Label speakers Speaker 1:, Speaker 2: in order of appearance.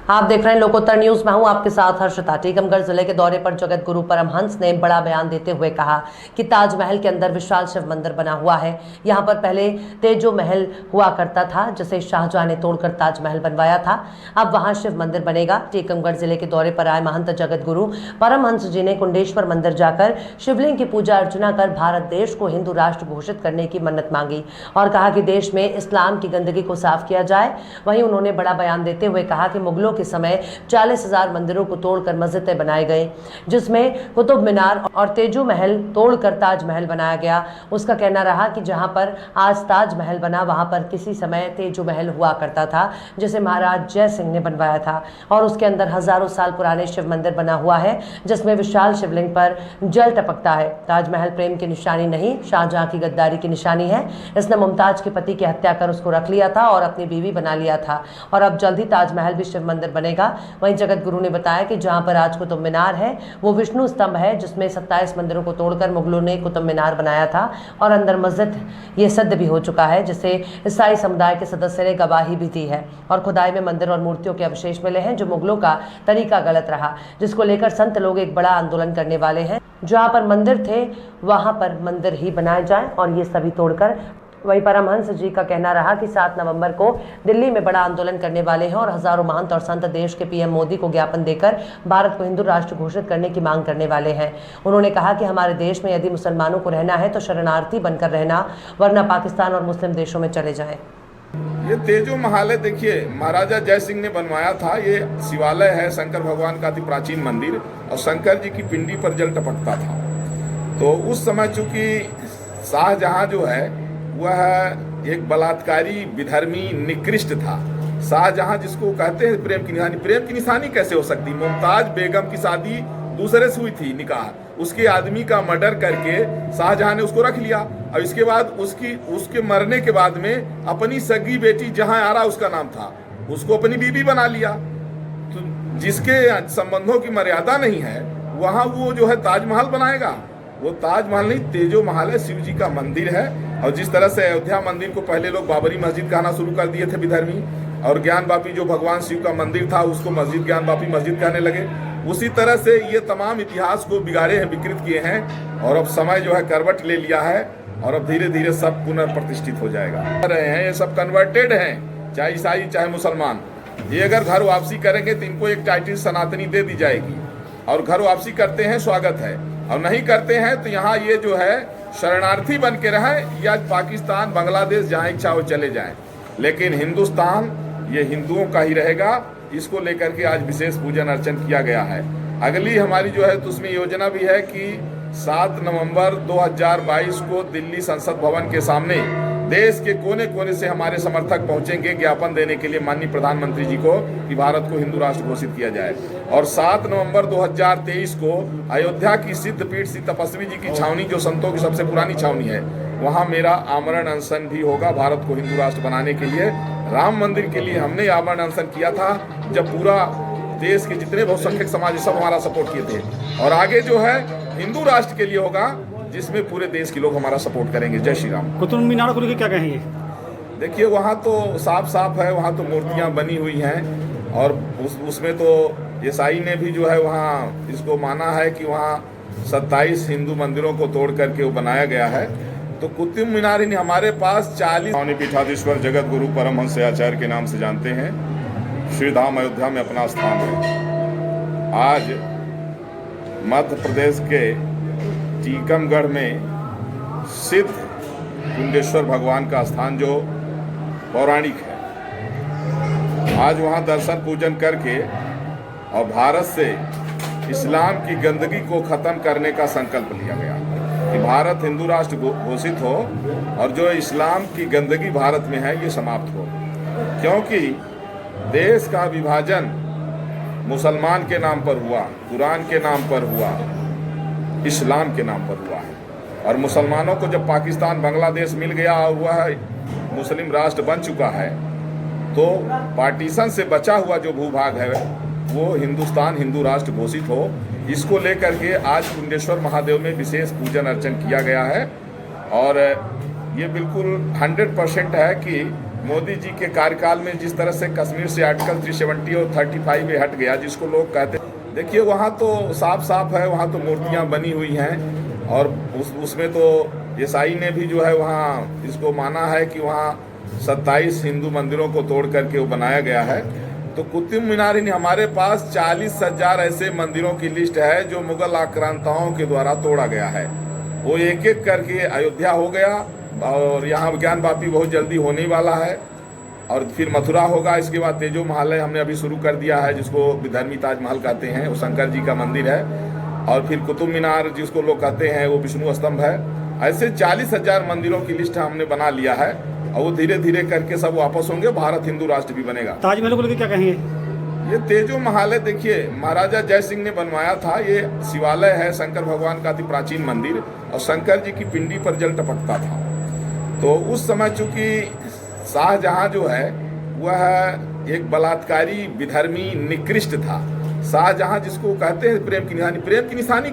Speaker 1: आप देख रहे हैं लोकोत्तर न्यूज। मैं हूं आपके साथ हर्षिता। टीकमगढ़ जिले के दौरे पर जगत गुरु परमहंस ने बड़ा बयान देते हुए कहा कि ताजमहल के अंदर विशाल शिव मंदिर बना हुआ है। यहां पर पहले तेजो महल हुआ करता था, जिसे शाहजहां ने तोड़कर ताजमहल बनवाया था। अब वहां शिव मंदिर बनेगा। टीकमगढ़ जिले के दौरे पर आए महंत जगत गुरु परमहंस जी ने कुंडेश्वर मंदिर जाकर शिवलिंग की पूजा अर्चना कर भारत देश को हिंदू राष्ट्र घोषित करने की मन्नत मांगी और कहा कि देश में इस्लाम की गंदगी को साफ किया जाए। वहीं उन्होंने बड़ा बयान देते हुए कहा कि मुगलों के समय 40,000 मंदिरों को तोड़कर मस्जिदें बनाए गए, जिसमें कुतुब मीनार और तेजो महल तोड़कर ताजमहल बनाया गया। उसका कहना रहा कि जहां पर आज ताजमहल बना, वहां पर किसी समय तेजो महल हुआ करता था, जिसे महाराज जय सिंह ने बनवाया था और उसके अंदर हजारों साल पुराने शिव मंदिर बना हुआ है, जिसमें विशाल शिवलिंग पर जल टपकता है। ताजमहल प्रेम की निशानी नहीं, शाहजहां की गद्दारी की निशानी है। इसने मुमताज के पति की हत्या कर उसको रख लिया था और अपनी बीवी बना लिया था और अब जल्द ही ताजमहल भी शिव मंदिर बनेगा। वहीं जगत गुरु ने बताया कि जहां पर आज कुतुब मीनार है, वो विष्णु स्तंभ है, जिसमें 27 मंदिरों को तोड़कर मुगलों ने कुतुब मीनार बनाया था और अंदर मस्जिद ये सिद्ध भी हो चुका है, जिसे ईसाई समुदाय के सदस्य ने गवाही भी दी है और खुदाई में मंदिर और मूर्तियों के अवशेष मिले हैं, जो मुगलों का तरीका गलत रहा, जिसको लेकर संत लोग एक बड़ा आंदोलन करने वाले हैं। जहां पर मंदिर थे वहां पर मंदिर ही बनाए जाए और ये सभी तोड़कर। वहीं परमहंस जी का कहना रहा कि 7 नवंबर को दिल्ली में बड़ा आंदोलन करने वाले हैं और हजारों महंत और संत देश के पीएम मोदी को ज्ञापन देकर भारत को हिंदू राष्ट्र घोषित करने की मांग करने वाले हैं। उन्होंने कहा कि हमारे देश में यदि मुसलमानों को रहना है तो शरणार्थी बनकर रहना, वरना पाकिस्तान और मुस्लिम देशों में चले जाएं।
Speaker 2: ये तेजो महल है, देखिए महाराजा जय सिंह ने बनवाया था। ये शिवालय है, शंकर भगवान का अति प्राचीन मंदिर, और शंकर जी की पिंडी पर जल टपकता था। तो उस समय चूंकि शाहजहां जो है वह एक बलात्कारी, विधर्मी, निकृष्ट था। शाहजहां जिसको कहते हैं प्रेम की निशानी, प्रेम की निशानी कैसे हो सकती? मुमताज बेगम की शादी दूसरे से हुई थी, निकाह, उसके आदमी का मर्डर करके शाहजहां ने उसको रख लिया और इसके बाद उसके मरने के बाद में अपनी सगी बेटी जहां आरा उसका नाम था, उसको अपनी बीबी बना लिया। तो जिसके संबंधों की मर्यादा नहीं है वहां वो जो है ताजमहल बनाएगा। वो ताजमहल नहीं, तेजो महल है, शिव जी का मंदिर है। और जिस तरह से अयोध्या मंदिर को पहले लोग बाबरी मस्जिद कहना शुरू कर दिए थे विधर्मी, और ज्ञानवापी जो भगवान शिव का मंदिर था उसको मस्जिद ज्ञानवापी मस्जिद कहने लगे, उसी तरह से ये तमाम इतिहास को बिगाड़े हैं, विकृत किए हैं। और अब समय जो है करवट ले लिया है और अब धीरे धीरे सब पुनर्प्रतिष्ठित हो जाएगा। रहे हैं ये सब कन्वर्टेड हैं, चाहे ईसाई चाहे मुसलमान। ये अगर घर वापसी करेंगे तो इनको एक टाइटल सनातनी दे दी जाएगी, और घर वापसी करते हैं स्वागत है, और नहीं करते हैं तो यहाँ ये जो है शरणार्थी बन के रहें, या पाकिस्तान, बांग्लादेश, जहाँ इच्छा हो चले जाएं। लेकिन हिंदुस्तान ये हिंदुओं का ही रहेगा। इसको लेकर के आज विशेष पूजन अर्चन किया गया है। अगली हमारी जो है तो उसमें योजना भी है कि 7 नवंबर 2022 को दिल्ली संसद भवन के सामने देश के कोने कोने से हमारे समर्थक पहुंचेंगे ज्ञापन देने के लिए माननीय प्रधानमंत्री जी को कि भारत को हिंदू राष्ट्र घोषित किया जाए। और 7 नवंबर 2023 को अयोध्या की सिद्ध पीठ श्री तपस्वी जी की छावनी, जो संतों की सबसे पुरानी छावनी है, वहां मेरा आमरण अनशन भी होगा भारत को हिंदू राष्ट्र बनाने के लिए। राम मंदिर के लिए हमने आमरण अनशन किया था जब पूरा देश के जितने बहुसंख्यक समाज सब हमारा सपोर्ट किए थे, और आगे जो है हिंदू राष्ट्र के लिए होगा जिसमें पूरे देश के लोग हमारा सपोर्ट करेंगे। जय श्री राम।
Speaker 3: कुतुब मीनार को लेकर क्या कहेंगे?
Speaker 2: देखिए वहाँ तो साफ साफ है, वहाँ तो मूर्तियाँ बनी हुई हैं और उसमें तो ईसाई ने भी जो है वहाँ इसको माना है कि वहाँ 27 हिंदू मंदिरों को तोड़ करके वो बनाया गया है। तो कुतुब मीनार ही हमारे पास 40 पीठाधीश्वर जगत गुरु परमहंस आचार्य के नाम से जानते हैं, श्री धाम अयोध्या में अपना स्थान है। आज मध्य प्रदेश के टीकमगढ़ में सिद्ध कुंडेश्वर भगवान का स्थान जो पौराणिक है, आज वहाँ दर्शन पूजन करके और भारत से इस्लाम की गंदगी को ख़त्म करने का संकल्प लिया गया कि भारत हिंदू राष्ट्र घोषित हो और जो इस्लाम की गंदगी भारत में है ये समाप्त हो। क्योंकि देश का विभाजन मुसलमान के नाम पर हुआ, कुरान के नाम पर हुआ, इस्लाम के नाम पर हुआ है। और मुसलमानों को जब पाकिस्तान, बांग्लादेश मिल गया और वह मुस्लिम राष्ट्र बन चुका है, तो पार्टीशन से बचा हुआ जो भूभाग है वो हिंदुस्तान हिंदू राष्ट्र घोषित हो। इसको लेकर के आज कुंडेश्वर महादेव में विशेष पूजन अर्चन किया गया है और ये बिल्कुल 100% है कि मोदी जी के कार्यकाल में जिस तरह से कश्मीर से आर्टिकल 370 और 35 में हट गया, जिसको लोग कहते, देखिए वहाँ तो साफ साफ है, वहाँ तो मूर्तियाँ बनी हुई हैं और उसमें तो ईसाई ने भी जो है वहाँ इसको माना है कि वहाँ 27 हिंदू मंदिरों को तोड़ करके वो बनाया गया है। तो कुतुब मीनार ही हमारे पास 40,000 ऐसे मंदिरों की लिस्ट है जो मुगल आक्रांताओं के द्वारा तोड़ा गया है। वो एक एक करके अयोध्या हो गया और यहाँ ज्ञान वापी बहुत जल्दी होने वाला है और फिर मथुरा होगा। इसके बाद तेजो महालय हमने अभी शुरू कर दिया है, जिसको विधर्मी ताजमहल कहते हैं, वो शंकर जी का मंदिर है। और फिर कुतुब मीनार जिसको लोग कहते हैं वो विष्णु स्तंभ है। ऐसे 40,000 मंदिरों की लिस्ट हमने बना लिया है और वो धीरे धीरे करके सब वापस होंगे, भारत हिंदू राष्ट्र भी बनेगा।
Speaker 3: ताजमहल को लेकर क्या कहेंगे?
Speaker 2: ये तेजो महालय देखिए महाराजा जय सिंह ने बनवाया था। ये शिवालय है, शंकर भगवान का अति प्राचीन मंदिर, और शंकर जी की पिंडी पर जल टपकता था। तो उस समय चूंकि शाहजहां जो है वह एक बलात्कारी विधर्मी निकृष्ट था। शाहजहां जिसको कहते हैं प्रेम की निशानी